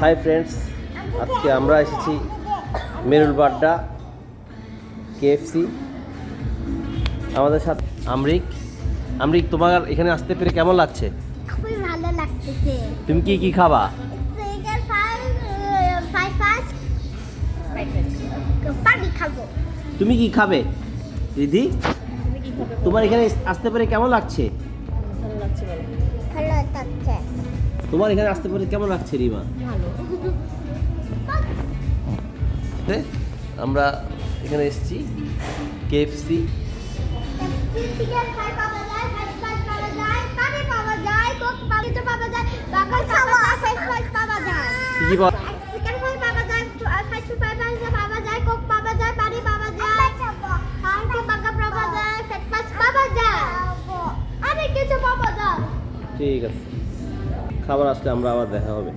Hi friends, আজকে আমরা এসেছি মেরুল বাড্ডা কেএফসি। আমাদের সাথে আমরিক, তোমার এখানে আসতে পেরে কেমন লাগছে? খুবই ভালো লাগতেছে। তুমি কি কি খাবা? পানি খাবো। তুমি কি খাবে দিদি? তোমার এখানে আসতে পেরে কেমন লাগছে? ভালো লাগছে। তোমার এখানে আসতে পেরে কেমন লাগছে রিমা? ভালো। আমরা এখানে এসেছি কেএফসি। কি পাওয়া ঠিক আছে, খাবার আসলে আমরা আবার দেখা হবে।